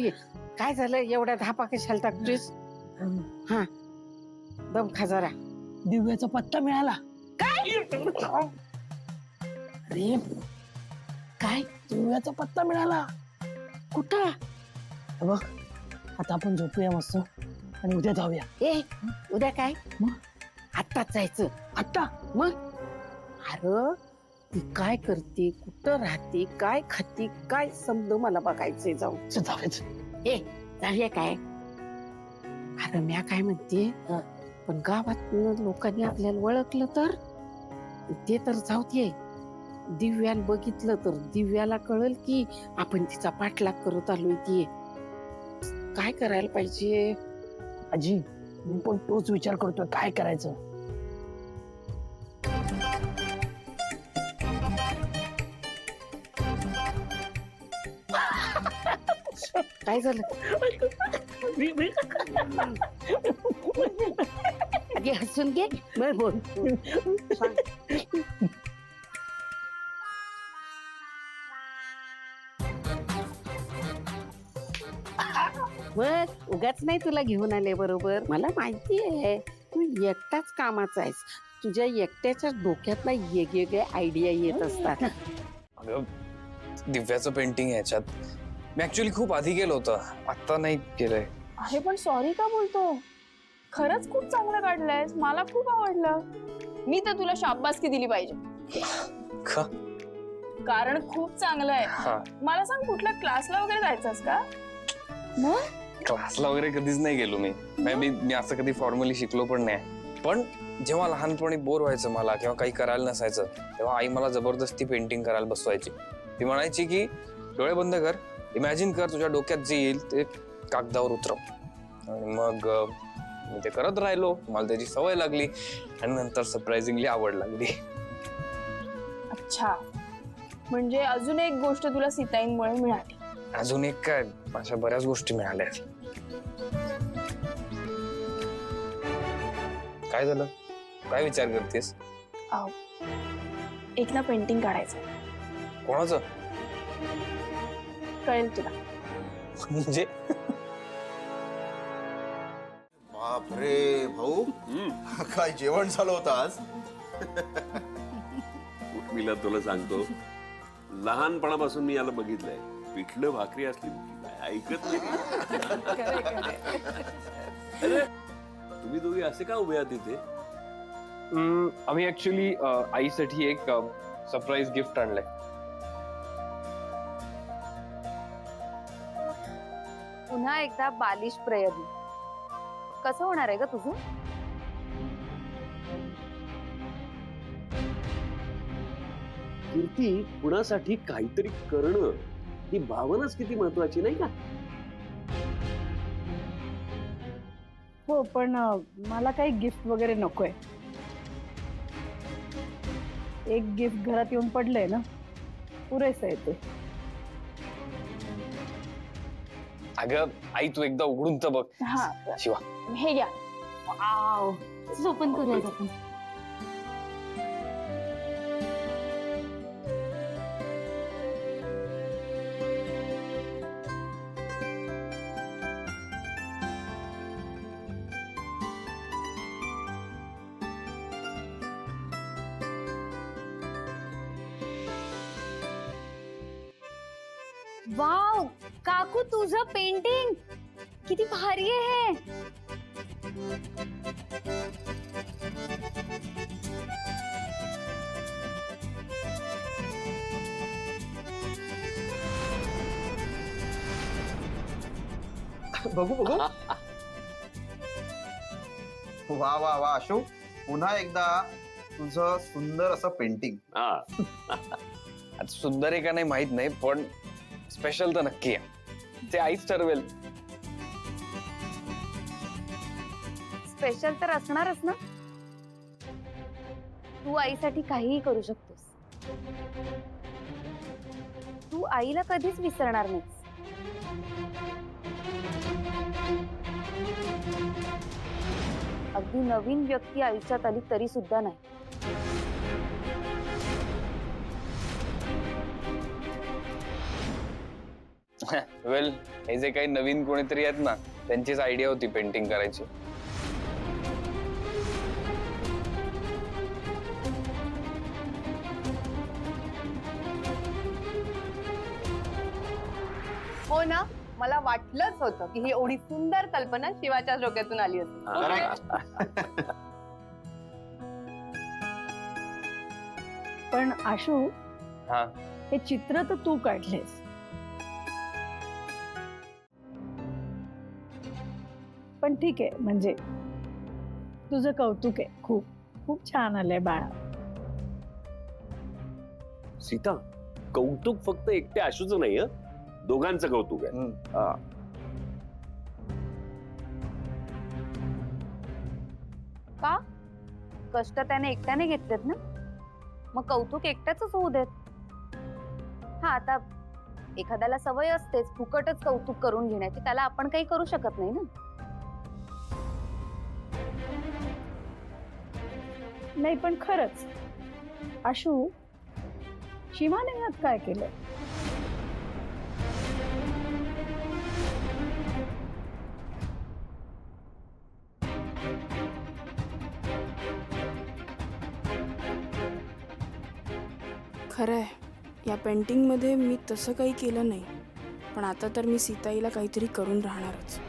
ये. काय झालं एवढ्या धापा कशाला टाकतोयस? हा दम खा जरा. दिव्याचा पत्ता मिळाला. काय? अरे काय दिव्याचा पत्ता मिळाला. कुठं? हे बघ आता आपण झोपूया मस्त आणि उद्या जाऊया. ए उद्या काय? मग आत्ताच जायचं. आता मग अरे ती काय करते, कुठं राहते, काय खाते, काय समज मला बघायचंय जाऊन. जाऊया. ए जाऊया काय? अरे म्या काय म्हणते, पण गावात लोकांनी आपल्याला ओळखलं तर ते तर जाऊ दे. दिव्याला बघितलं तर दिव्याला कळल की आपण तिचा पाठलाग करत आलोय. ती काय करायला पाहिजे? आजी मी पण तोच विचार करतोय काय करायचं. काय झालं? आधी हसून घे मग बोल. सांग. मग उगाच नाही तुला घेऊन आले बरोबर. मला माहिती आहे तू एकटाच कामाचा आहेस. तुझ्या एकट्याच्या डोक्यात ना वेगवेगळे आयडिया येत असतात. अगं दिव्याचं पेंटिंग ह्याच्यात मी ऍक्च्युअली खूप आधी केलं होतं, आता नाही केलंय. अरे पण सॉरी का बोलतो? खरंच खूप चांगलं काढलंयस, मला खूप आवडलं. मी तर तुला शाबासकी दिली पाहिजे. का? कारण खूप चांगलं आहे. हा मला सांग कुठल्या क्लासला वगैरे जायचंस का? मग क्लासला वगैरे कधीच नाही गेलो मी असं कधी फॉर्मली शिकलो पण नाही. पण जेव्हा लहानपणी बोर व्हायचं मला किंवा काही करायला नसायचं तेव्हा आई मला जबरदस्ती पेंटिंग करायला बसवायची. ती म्हणायची की डोळे बंद कर, इमॅजिन कर तुझ्या डोक्यात जे येईल ते कागदावर उतरव. आणि मग मी ते करत राहिलो, मला त्याची सवय लागली आणि नंतर सरप्राइझिंगली आवड लागली. अच्छा, म्हणजे अजून एक गोष्ट तुला सीताईंमुळे मिळाली. अजून एक काय, अशा बऱ्याच गोष्टी मिळाल्या. काय झालं? काय विचार करतेस? एक ना पेंटिंग काढायचं. कोणाचं? कळेल तुला. म्हणजे बापरे भाऊ, काय जेवण झालं होतं आज? उर्मिला तुला सांगतो, लहानपणापासून मी याला बघितलंय. पिठलं भाकरी असली काय ऐकत नाही. अरे तुम्ही दोघे असे का उभे आहात इथे? आम्ही ऍक्च्युली आईसाठी एक सरप्राईज गिफ्ट आणलंय. पुन्हा एकदा बालिश प्रयत्न. कसं होणार आहे ग तुझं? कीर्ती, कुणासाठी काहीतरी करणं ही भावनाच किती महत्वाची नाही का? हो पण मला काही गिफ्ट वगैरे नकोय. एक गिफ्ट घरात येऊन पडलंय ना, पुरेसं आहे ते. अगं आई तू एकदा उघडून तर बघ. हा शिवा हे घ्या. ओपन करूया आपण. वाव काकू, तुझं पेंटिंग किती भारी आहे हे. बघू बघू. वा वा वा अशोक, पुन्हा एकदा तुझं सुंदर असं पेंटिंग. आता सुंदर आहे का नाही माहित नाही, पण स्पेशल तर नक्की आहे. ते आईच ठरवेल. स्पेशल तर असणारच ना. तू आईसाठी काहीही करू शकतोस. तू आईला कधीच विसरणार नाहीस. अगदी नवीन व्यक्ती आयुष्यात आली तरी सुद्धा नाही. वेल, हे जे काही नवीन कोणीतरी आहेत ना, त्यांचीच आयडिया होती पेंटिंग करायची. हो ना, मला वाटलंच होतं की ही एवढी सुंदर कल्पना शिवाच्या डोक्यातून आली असेल. Correct. पण आशू, हा. हे चित्र तर तू काढलेस, पण ठीक आहे, म्हणजे तुझं कौतुक आहे. खूप खूप छान आलंय बाळा. सीता, कौतुक फक्त एकट्या आशूचं नाही हं, दोघांचं कौतुक आहे. हा. का? कष्ट त्याने एकट्याने घेतलेत ना, मग कौतुक एकट्याच होऊ देत. हा, आता एखाद्याला सवय असतेच फुकटच कौतुक करून घेण्याची, त्याला आपण काही करू शकत नाही ना. नाही, पण खरंच आशू, शिवाने यात काय केलं? खरंय, या पेंटिंगमध्ये मी तसं काही केलं नाही, पण आता तर मी सीताईला काहीतरी करून राहणारच.